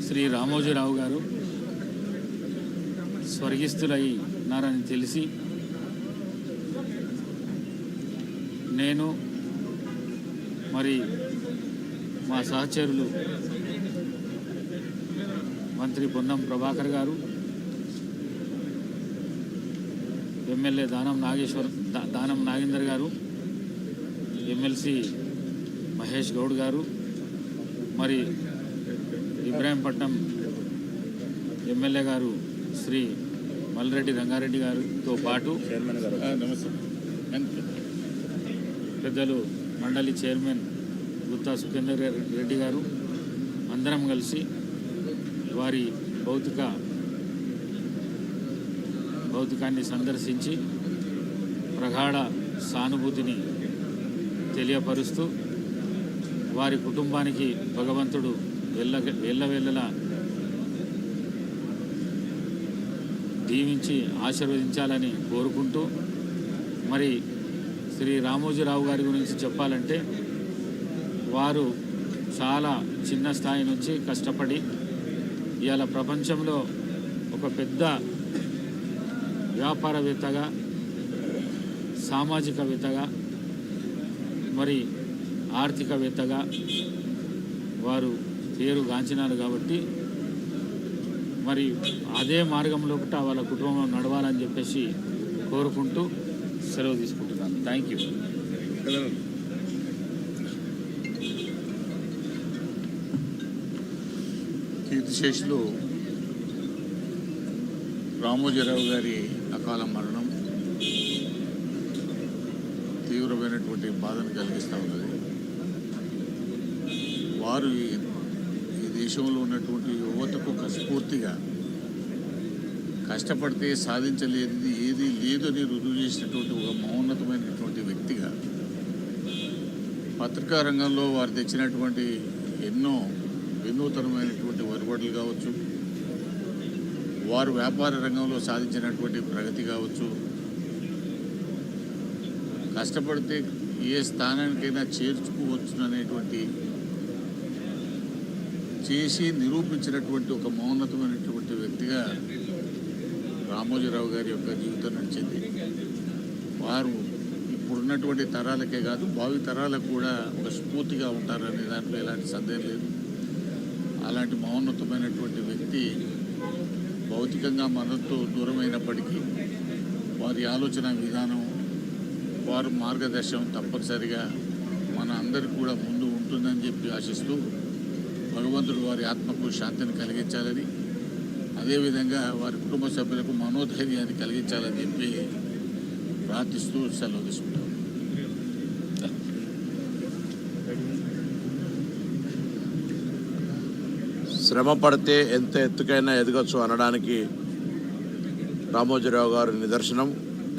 శ్రీ రామోజీరావు గారు స్వర్గస్థులైనారని తెలిసి నేను మరి మా సహచరులు మంత్రి పొన్నం ప్రభాకర్ గారు, ఎమ్మెల్యే దానం నాగేందర్ గారు, ఎమ్మెల్సీ మహేష్ గౌడ్ గారు, మరి ఇబ్రాహీంపట్నం ఎమ్మెల్యే గారు శ్రీ మల్రెడ్డి రంగారెడ్డి గారితో పాటు పెద్దలు మండలి చైర్మన్ గుత్తా సుఖేందర్ రెడ్డి గారు అందరం కలిసి వారి భౌతికాన్ని సందర్శించి ప్రగాఢ సానుభూతిని తెలియపరుస్తూ వారి కుటుంబానికి భగవంతుడు ఎల్లవేళలా దీవించి ఆశీర్వదించాలని కోరుకుంటూ, మరి శ్రీ రామోజీరావు గారి గురించి చెప్పాలంటే వారు చాలా చిన్న స్థాయి నుంచి కష్టపడి ఇవాళ ప్రపంచంలో ఒక పెద్ద వ్యాపారవేత్తగా, సామాజికవేత్తగా, మరి ఆర్థికవేత్తగా వారు పేరుగాంచినారు. కాబట్టి మరి అదే మార్గంలో వాళ్ళ కుటుంబం నడవాలని చెప్పేసి కోరుకుంటూ సెలవు తీసుకుంటున్నాను. Thank you. కీర్తిశేషులు రామోజీరావు గారి అకాల మరణం తీవ్రమైనటువంటి బాధను కలిగిస్తూ ఉన్నది. వారు ఈ దేశంలో ఉన్నటువంటి యువతకు స్ఫూర్తిగా కష్టపడితే సాధించలేనిది ఏది లేదని రుజువు చేసినటువంటి ఒక మహోన్నతమైనటువంటి వ్యక్తిగా, పత్రికా రంగంలో వారు తెచ్చినటువంటి ఎన్నో వినూతనమైనటువంటి ఒరబడులు కావచ్చు, వారు వ్యాపార రంగంలో సాధించినటువంటి ప్రగతి కావచ్చు, కష్టపడితే ఏ స్థానానికైనా చేర్చుకోవచ్చుననేటువంటి చేసి నిరూపించినటువంటి ఒక మౌన్నతమైనటువంటి వ్యక్తిగా రామోజీరావు గారి యొక్క జీవితం నడిచింది. వారు ఇప్పుడున్నటువంటి తరాలకే కాదు, భావి తరాలకు కూడా ఒక స్ఫూర్తిగా ఉంటారనే దాంట్లో ఎలాంటి సందేహం లేదు. అలాంటి మౌన్నతమైనటువంటి వ్యక్తి భౌతికంగా మనతో దూరమైనప్పటికీ వారి ఆలోచన విధానం, వారు మార్గదర్శనం తప్పనిసరిగా మన అందరికీ కూడా ముందు ఉంటుందని చెప్పి ఆశిస్తూ భగవంతుడు వారి ఆత్మకు శాంతిని కలిగించాలని, అదేవిధంగా వారి కుటుంబ సభ్యులకు మనోధైర్యాన్ని కలిగించాలని చెప్పి ప్రార్థిస్తూ సెలవు తీసుకుంటాం. శ్రమ పడితే ఎంత ఎత్తుకైనా ఎదగచ్చు అనడానికి రామోజీరావు గారి నిదర్శనం.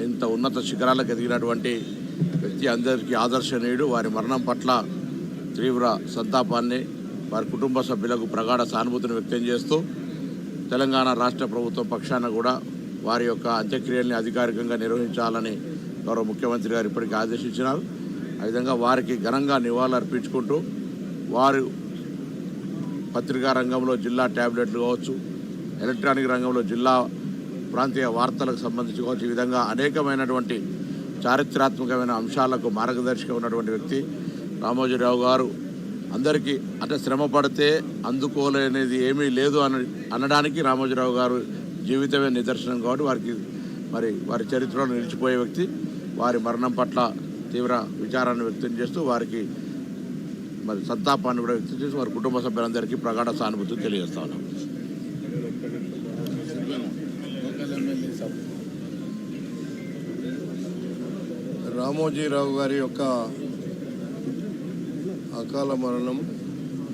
ఇంత ఉన్నత శిఖరాలకు ఎదిగినటువంటి వ్యక్తి అందరికీ ఆదర్శనీయుడు. వారి మరణం పట్ల తీవ్ర సంతాపాన్ని, వారి కుటుంబ సభ్యులకు ప్రగాఢ సానుభూతిని వ్యక్తం చేస్తూ తెలంగాణ రాష్ట్ర ప్రభుత్వం పక్షాన కూడా వారి యొక్క అంత్యక్రియల్ని అధికారికంగా నిర్వహించాలని గౌరవ ముఖ్యమంత్రి గారు ఇప్పటికీ ఆదేశించినారు. ఆ విధంగా వారికి ఘనంగా నివాళులు అర్పించుకుంటూ వారు పత్రికా రంగంలో జిల్లా ట్యాబ్లెట్లు కావచ్చు, ఎలక్ట్రానిక్ రంగంలో జిల్లా ప్రాంతీయ వార్తలకు సంబంధించి కావచ్చు, ఈ విధంగా అనేకమైనటువంటి చారిత్రాత్మకమైన అంశాలకు మార్గదర్శిగా ఉన్నటువంటి వ్యక్తి రామోజీరావు గారు. అందరికీ అంటే శ్రమ పడితే అందుకోలేనిది ఏమీ లేదు అనడానికి రామోజీరావు గారు జీవితమే నిదర్శనం. కాబట్టి వారి చరిత్రలో నిలిచిపోయే వ్యక్తి. వారి మరణం పట్ల తీవ్ర విచారాన్ని వ్యక్తం చేస్తూ వారికి సంతాపాన్ని కూడా వ్యక్తం చేసి వారి కుటుంబ సభ్యులందరికీ ప్రగాఢ సానుభూతిని తెలియజేస్తా ఉన్నాం. రామోజీరావు గారి యొక్క అకాల మరణం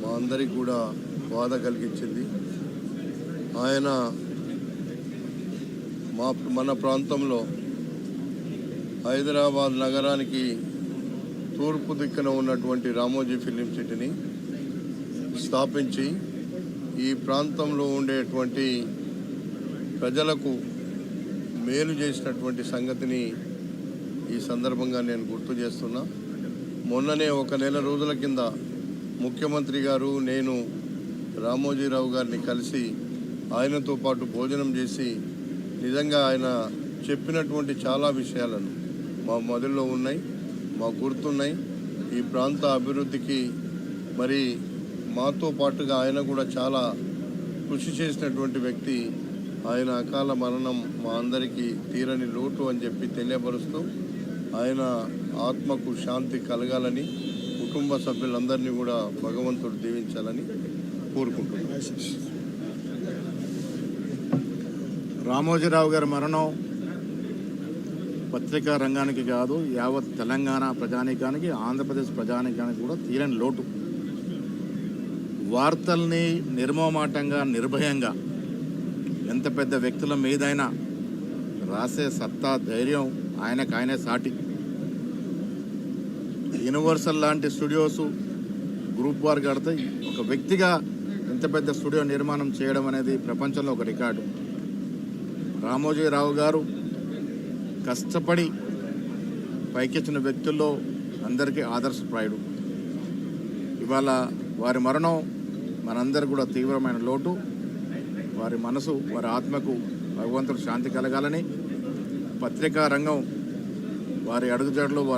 మా అందరికీ కూడా బాధ కలిగించింది. ఆయన మన ప్రాంతంలో హైదరాబాద్ నగరానికి తూర్పు దిక్కున ఉన్నటువంటి రామోజీ ఫిలిం సిటీని స్థాపించి ఈ ప్రాంతంలో ఉండేటువంటి ప్రజలకు మేలు చేసినటువంటి సంగతిని ఈ సందర్భంగా నేను గుర్తు చేస్తున్నా. మొన్ననే ఒక నెల రోజుల కింద ముఖ్యమంత్రి గారు, నేను రామోజీరావు గారిని కలిసి ఆయనతో పాటు భోజనం చేసి నిజంగా ఆయన చెప్పినటువంటి చాలా విషయాలను మా మొదల్లో ఉన్నాయి, మాకు గుర్తున్నాయి. ఈ ప్రాంత అభివృద్ధికి మరి మాతో పాటుగా ఆయన కూడా చాలా కృషి చేసినటువంటి వ్యక్తి. ఆయన అకాల మరణం మా అందరికీ తీరని లోటు అని చెప్పి తెలియపరుస్తూ ఆయన ఆత్మకు శాంతి కలగాలని, కుటుంబ సభ్యులందరినీ కూడా భగవంతుడు దీవించాలని కోరుకుంటున్నాను. రామోజీరావు గారి మరణం పత్రికా రంగానికి కాదు, యావత్ తెలంగాణ ప్రజానీకానికి, ఆంధ్రప్రదేశ్ ప్రజానీకానికి కూడా తీరని లోటు. వార్తల్ని నిర్మోమాటంగా, నిర్భయంగా ఎంత పెద్ద వ్యక్తుల మీదైనా రాసే సత్తా, ధైర్యం ఆయనే సాటి. యూనివర్సల్ లాంటి స్టూడియోస్ గ్రూప్ వారు కడితే ఒక వ్యక్తిగా ఎంత పెద్ద స్టూడియో నిర్మాణం చేయడం అనేది ప్రపంచంలో ఒక రికార్డు. రామోజీరావు గారు కష్టపడి పైకెచ్చిన వ్యక్తుల్లో అందరికీ ఆదర్శప్రాయుడు. ఇవాళ వారి మరణం మనందరూ కూడా తీవ్రమైన లోటు. వారి మనసు, వారి ఆత్మకు భగవంతుడు శాంతి కలగాలని, పత్రికా రంగం వారి అడుగుజాడలో వారి